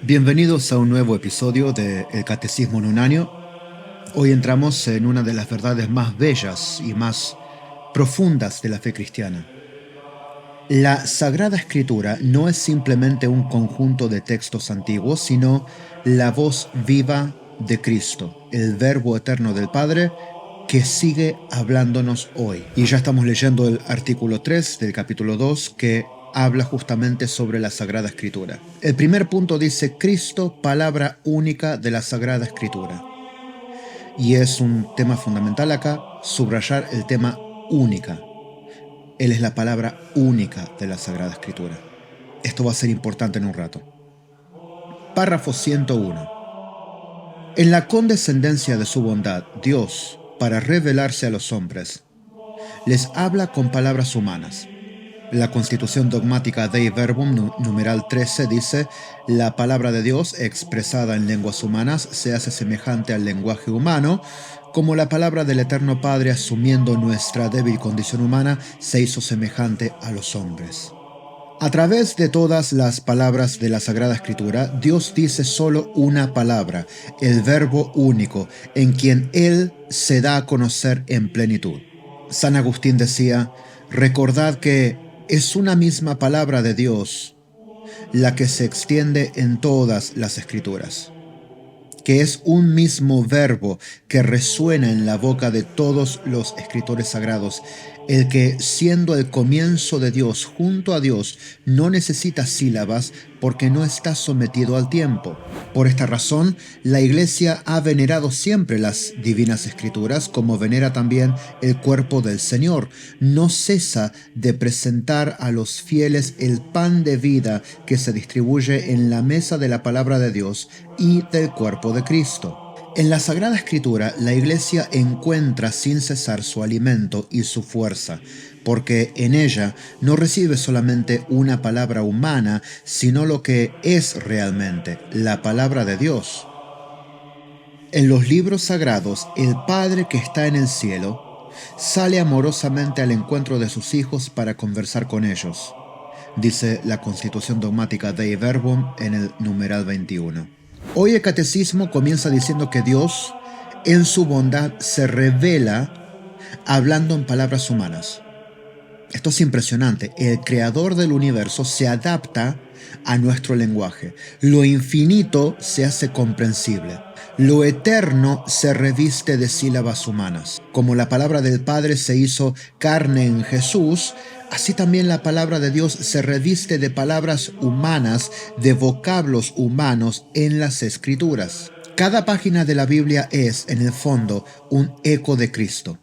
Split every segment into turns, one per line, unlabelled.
Bienvenidos a un nuevo episodio de El Catecismo en un año. Hoy entramos en una de las verdades más bellas y más profundas de la fe cristiana. La Sagrada Escritura no es simplemente un conjunto de textos antiguos, sino la voz viva de Cristo, el Verbo eterno del Padre, que sigue hablándonos hoy. Y ya estamos leyendo el artículo 3 del capítulo 2 que habla justamente sobre la Sagrada Escritura. El primer punto dice Cristo, palabra única de la Sagrada Escritura. Y es un tema fundamental acá, subrayar el tema única. Él es la palabra única de la Sagrada Escritura. Esto va a ser importante en un rato. Párrafo 101. En la condescendencia de su bondad, Dios, para revelarse a los hombres, les habla con palabras humanas. La Constitución Dogmática Dei Verbum, numeral 13, dice: la palabra de Dios, expresada en lenguas humanas, se hace semejante al lenguaje humano, como la palabra del Eterno Padre, asumiendo nuestra débil condición humana, se hizo semejante a los hombres. A través de todas las palabras de la Sagrada Escritura, Dios dice solo una palabra, el Verbo único, en quien Él se da a conocer en plenitud. San Agustín decía: recordad que es una misma palabra de Dios la que se extiende en todas las Escrituras, que es un mismo verbo que resuena en la boca de todos los escritores sagrados, el que, siendo el comienzo de Dios junto a Dios, no necesita sílabas porque no está sometido al tiempo. Por esta razón, la Iglesia ha venerado siempre las divinas escrituras, como venera también el cuerpo del Señor. No cesa de presentar a los fieles el pan de vida que se distribuye en la mesa de la palabra de Dios y del cuerpo de Cristo. En la Sagrada Escritura, la Iglesia encuentra sin cesar su alimento y su fuerza, porque en ella no recibe solamente una palabra humana, sino lo que es realmente la palabra de Dios. En los libros sagrados, el Padre que está en el cielo sale amorosamente al encuentro de sus hijos para conversar con ellos, dice la Constitución Dogmática Dei Verbum en el numeral 21. Hoy el catecismo comienza diciendo que Dios, en su bondad, se revela hablando en palabras humanas. Esto es impresionante. El creador del universo se adapta a nuestro lenguaje. Lo infinito se hace comprensible. Lo eterno se reviste de sílabas humanas. Como la palabra del Padre se hizo carne en Jesús, así también la palabra de Dios se reviste de palabras humanas, de vocablos humanos en las Escrituras. Cada página de la Biblia es, en el fondo, un eco de Cristo.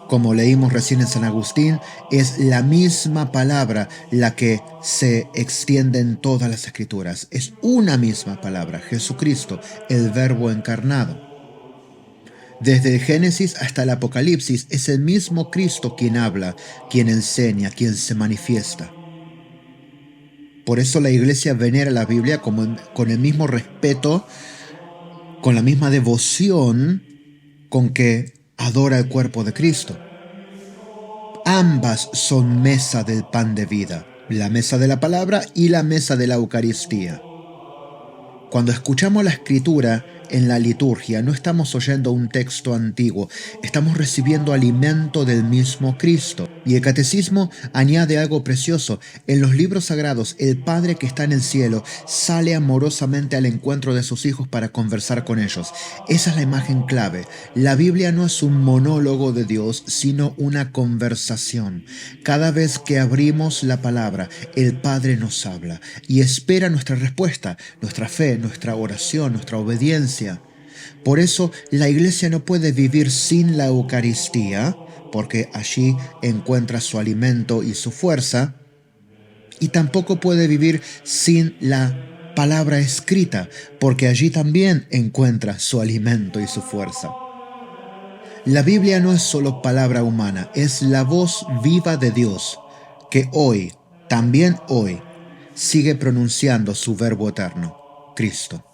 Como leímos recién en San Agustín, es la misma palabra la que se extiende en todas las Escrituras. Es una misma palabra, Jesucristo, el Verbo encarnado. Desde el Génesis hasta el Apocalipsis es el mismo Cristo quien habla, quien enseña, quien se manifiesta. Por eso la Iglesia venera la Biblia con el mismo respeto, con la misma devoción con que adora el cuerpo de Cristo. Ambas son mesa del pan de vida, la mesa de la palabra y la mesa de la Eucaristía. Cuando escuchamos la Escritura en la liturgia, no estamos oyendo un texto antiguo, estamos recibiendo alimento del mismo Cristo. Y el Catecismo añade algo precioso. En los libros sagrados, el Padre que está en el cielo sale amorosamente al encuentro de sus hijos para conversar con ellos. Esa es la imagen clave. La Biblia no es un monólogo de Dios, sino una conversación. Cada vez que abrimos la palabra, el Padre nos habla y espera nuestra respuesta, nuestra fe, nuestra oración, nuestra obediencia. Por eso la Iglesia no puede vivir sin la Eucaristía, porque allí encuentra su alimento y su fuerza, y tampoco puede vivir sin la palabra escrita, porque allí también encuentra su alimento y su fuerza. La Biblia no es solo palabra humana, es la voz viva de Dios, que hoy, también hoy, sigue pronunciando su Verbo eterno, Cristo.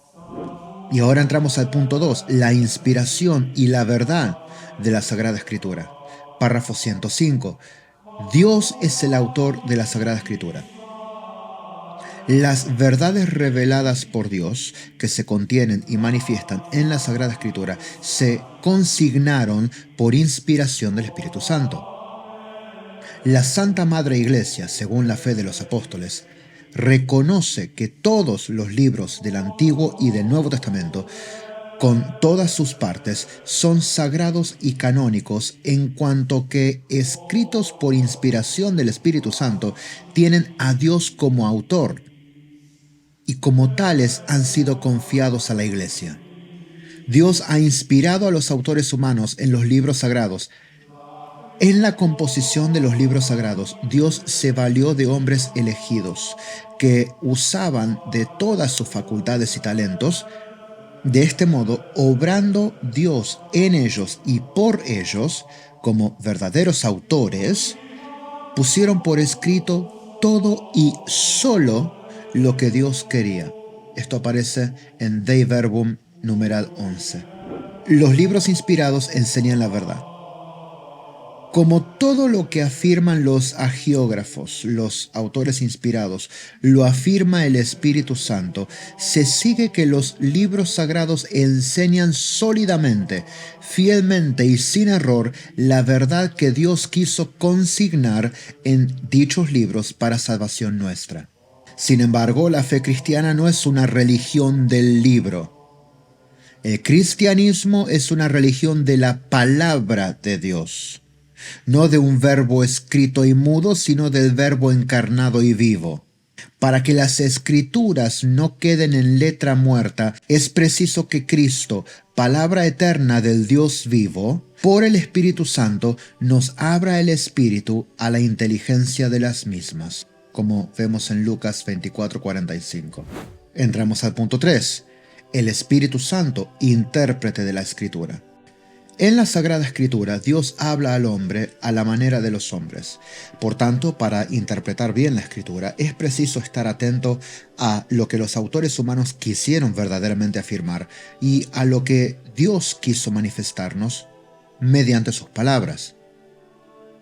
Y ahora entramos al punto 2, la inspiración y la verdad de la Sagrada Escritura. Párrafo 105. Dios es el autor de la Sagrada Escritura. Las verdades reveladas por Dios, que se contienen y manifiestan en la Sagrada Escritura, se consignaron por inspiración del Espíritu Santo. La Santa Madre Iglesia, según la fe de los apóstoles, reconoce que todos los libros del Antiguo y del Nuevo Testamento, con todas sus partes, son sagrados y canónicos en cuanto que, escritos por inspiración del Espíritu Santo, tienen a Dios como autor y como tales han sido confiados a la Iglesia. Dios ha inspirado a los autores humanos en los libros sagrados. En la composición de los libros sagrados, Dios se valió de hombres elegidos que usaban de todas sus facultades y talentos. De este modo, obrando Dios en ellos y por ellos, como verdaderos autores, pusieron por escrito todo y solo lo que Dios quería. Esto aparece en Dei Verbum numeral 11. Los libros inspirados enseñan la verdad. Como todo lo que afirman los agiógrafos, los autores inspirados, lo afirma el Espíritu Santo, se sigue que los libros sagrados enseñan sólidamente, fielmente y sin error la verdad que Dios quiso consignar en dichos libros para salvación nuestra. Sin embargo, la fe cristiana no es una religión del libro. El cristianismo es una religión de la palabra de Dios. No de un verbo escrito y mudo, sino del verbo encarnado y vivo. Para que las escrituras no queden en letra muerta, es preciso que Cristo, palabra eterna del Dios vivo, por el Espíritu Santo, nos abra el espíritu a la inteligencia de las mismas, como vemos en Lucas 24:45. Entramos al punto 3. El Espíritu Santo, intérprete de la Escritura. En la Sagrada Escritura, Dios habla al hombre a la manera de los hombres. Por tanto, para interpretar bien la Escritura, es preciso estar atento a lo que los autores humanos quisieron verdaderamente afirmar y a lo que Dios quiso manifestarnos mediante sus palabras.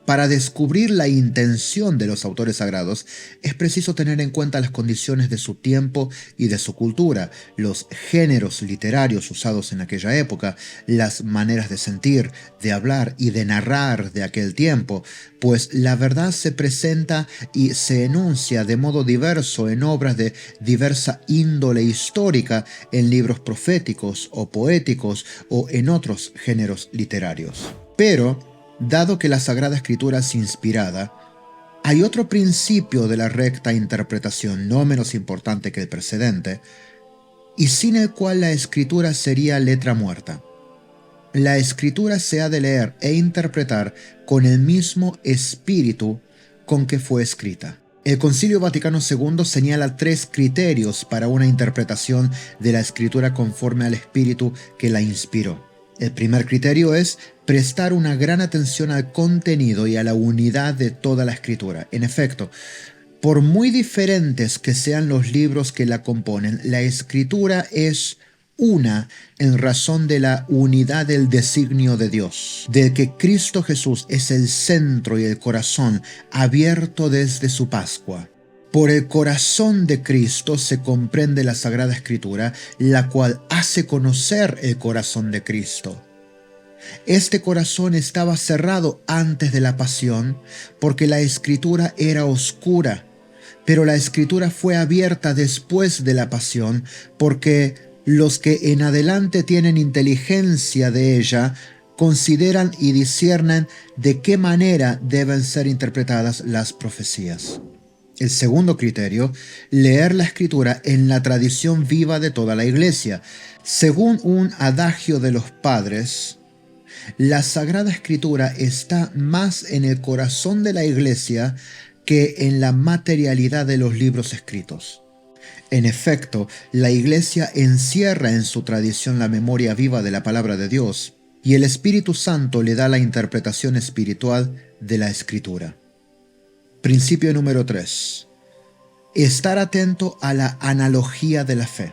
Para descubrir la intención de los autores sagrados, es preciso tener en cuenta las condiciones de su tiempo y de su cultura, los géneros literarios usados en aquella época, las maneras de sentir, de hablar y de narrar de aquel tiempo, pues la verdad se presenta y se enuncia de modo diverso en obras de diversa índole histórica, en libros proféticos o poéticos o en otros géneros literarios. Pero, dado que la Sagrada Escritura es inspirada, hay otro principio de la recta interpretación no menos importante que el precedente, y sin el cual la Escritura sería letra muerta. La Escritura se ha de leer e interpretar con el mismo espíritu con que fue escrita. El Concilio Vaticano II señala 3 criterios para una interpretación de la Escritura conforme al espíritu que la inspiró. El primer criterio es prestar una gran atención al contenido y a la unidad de toda la Escritura. En efecto, por muy diferentes que sean los libros que la componen, la Escritura es una en razón de la unidad del designio de Dios, del que Cristo Jesús es el centro y el corazón abierto desde su Pascua. Por el corazón de Cristo se comprende la Sagrada Escritura, la cual hace conocer el corazón de Cristo. Este corazón estaba cerrado antes de la pasión, porque la Escritura era oscura, pero la Escritura fue abierta después de la pasión, porque los que en adelante tienen inteligencia de ella consideran y disciernen de qué manera deben ser interpretadas las profecías. El segundo criterio, leer la Escritura en la tradición viva de toda la Iglesia. Según un adagio de los padres, la Sagrada Escritura está más en el corazón de la Iglesia que en la materialidad de los libros escritos. En efecto, la Iglesia encierra en su tradición la memoria viva de la palabra de Dios, y el Espíritu Santo le da la interpretación espiritual de la Escritura. Principio número 3. Estar atento a la analogía de la fe.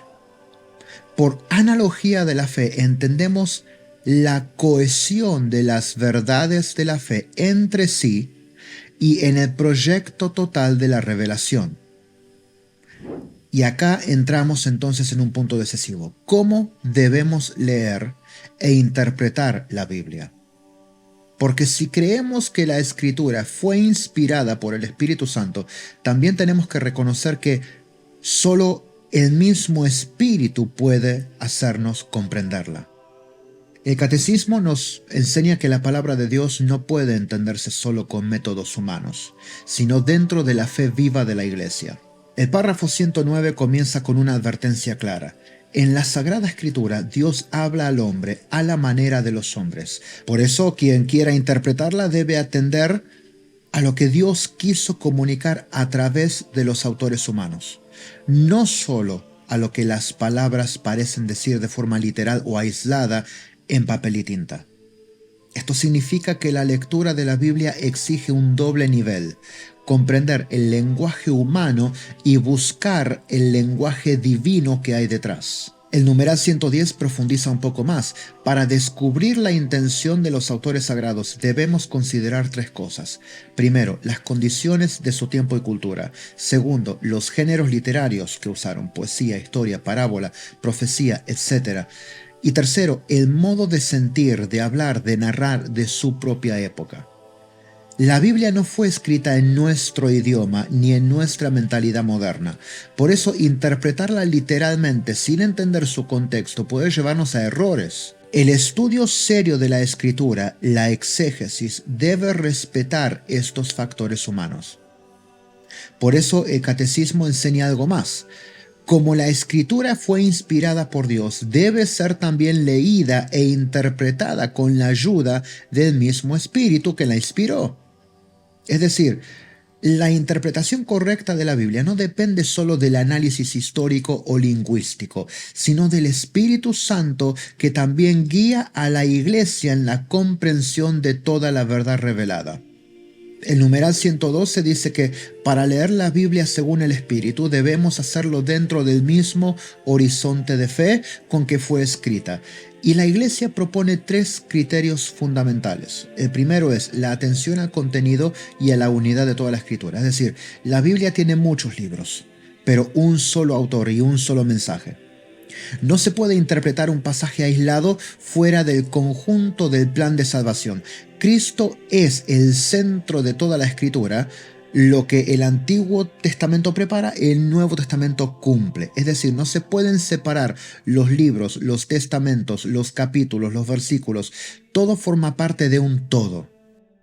Por analogía de la fe entendemos la cohesión de las verdades de la fe entre sí y en el proyecto total de la revelación. Y acá entramos entonces en un punto decisivo. ¿Cómo debemos leer e interpretar la Biblia? Porque si creemos que la Escritura fue inspirada por el Espíritu Santo, también tenemos que reconocer que solo el mismo Espíritu puede hacernos comprenderla. El catecismo nos enseña que la palabra de Dios no puede entenderse solo con métodos humanos, sino dentro de la fe viva de la Iglesia. El párrafo 109 comienza con una advertencia clara. En la Sagrada Escritura, Dios habla al hombre a la manera de los hombres. Por eso, quien quiera interpretarla debe atender a lo que Dios quiso comunicar a través de los autores humanos, no solo a lo que las palabras parecen decir de forma literal o aislada en papel y tinta. Esto significa que la lectura de la Biblia exige un doble nivel: comprender el lenguaje humano y buscar el lenguaje divino que hay detrás. El numeral 110 profundiza un poco más. Para descubrir la intención de los autores sagrados debemos considerar tres cosas. Primero, las condiciones de su tiempo y cultura. Segundo, los géneros literarios que usaron: poesía, historia, parábola, profecía, etc. Y tercero, el modo de sentir, de hablar, de narrar de su propia época. La Biblia no fue escrita en nuestro idioma ni en nuestra mentalidad moderna. Por eso, interpretarla literalmente sin entender su contexto puede llevarnos a errores. El estudio serio de la Escritura, la exégesis, debe respetar estos factores humanos. Por eso el catecismo enseña algo más. Como la Escritura fue inspirada por Dios, debe ser también leída e interpretada con la ayuda del mismo Espíritu que la inspiró. Es decir, la interpretación correcta de la Biblia no depende solo del análisis histórico o lingüístico, sino del Espíritu Santo, que también guía a la Iglesia en la comprensión de toda la verdad revelada. El numeral 112 dice que para leer la Biblia según el Espíritu debemos hacerlo dentro del mismo horizonte de fe con que fue escrita. Y la Iglesia propone tres criterios fundamentales. El primero es la atención al contenido y a la unidad de toda la Escritura. Es decir, la Biblia tiene muchos libros, pero un solo autor y un solo mensaje. No se puede interpretar un pasaje aislado fuera del conjunto del plan de salvación. Cristo es el centro de toda la Escritura. Lo que el Antiguo Testamento prepara, el Nuevo Testamento cumple. Es decir, no se pueden separar los libros, los testamentos, los capítulos, los versículos. Todo forma parte de un todo.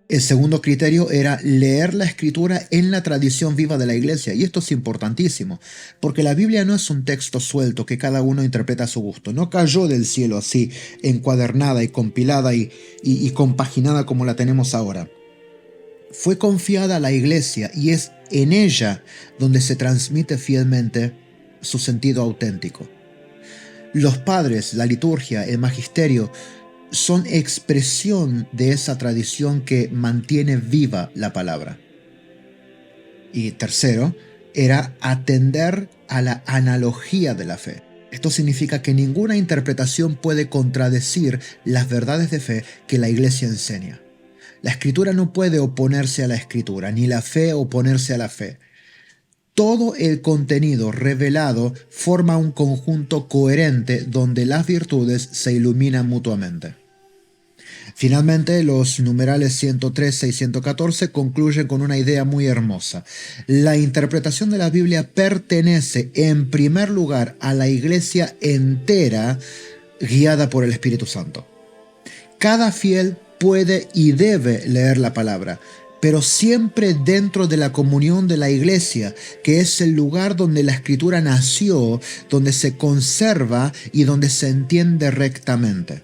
El segundo criterio era leer la Escritura en la tradición viva de la Iglesia, y esto es importantísimo, porque la Biblia no es un texto suelto que cada uno interpreta a su gusto. No cayó del cielo así, encuadernada y compilada y compaginada como la tenemos ahora. Fue confiada a la Iglesia y es en ella donde se transmite fielmente su sentido auténtico. Los padres, la liturgia, el magisterio son expresión de esa tradición que mantiene viva la palabra. Y tercero, era atender a la analogía de la fe. Esto significa que ninguna interpretación puede contradecir las verdades de fe que la Iglesia enseña. La Escritura no puede oponerse a la Escritura, ni la fe oponerse a la fe. Todo el contenido revelado forma un conjunto coherente donde las virtudes se iluminan mutuamente. Finalmente, los numerales 113 y 114 concluyen con una idea muy hermosa. La interpretación de la Biblia pertenece en primer lugar a la Iglesia entera, guiada por el Espíritu Santo. Cada fiel puede y debe leer la palabra, pero siempre dentro de la comunión de la Iglesia, que es el lugar donde la Escritura nació, donde se conserva y donde se entiende rectamente.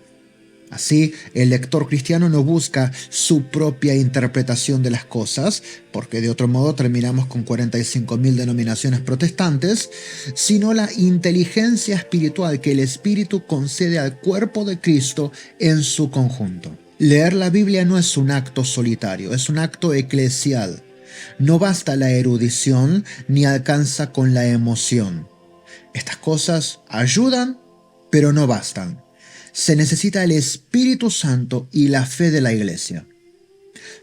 Así, el lector cristiano no busca su propia interpretación de las cosas, porque de otro modo terminamos con 45.000 denominaciones protestantes, sino la inteligencia espiritual que el Espíritu concede al cuerpo de Cristo en su conjunto. Leer la Biblia no es un acto solitario, es un acto eclesial. No basta la erudición ni alcanza con la emoción. Estas cosas ayudan, pero no bastan. Se necesita el Espíritu Santo y la fe de la Iglesia.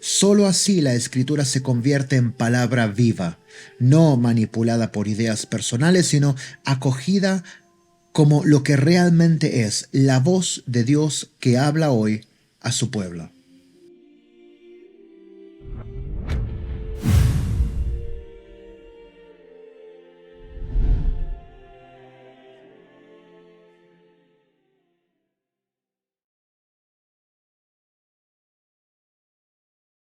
Solo así la Escritura se convierte en palabra viva, no manipulada por ideas personales, sino acogida como lo que realmente es, la voz de Dios que habla hoy a su pueblo.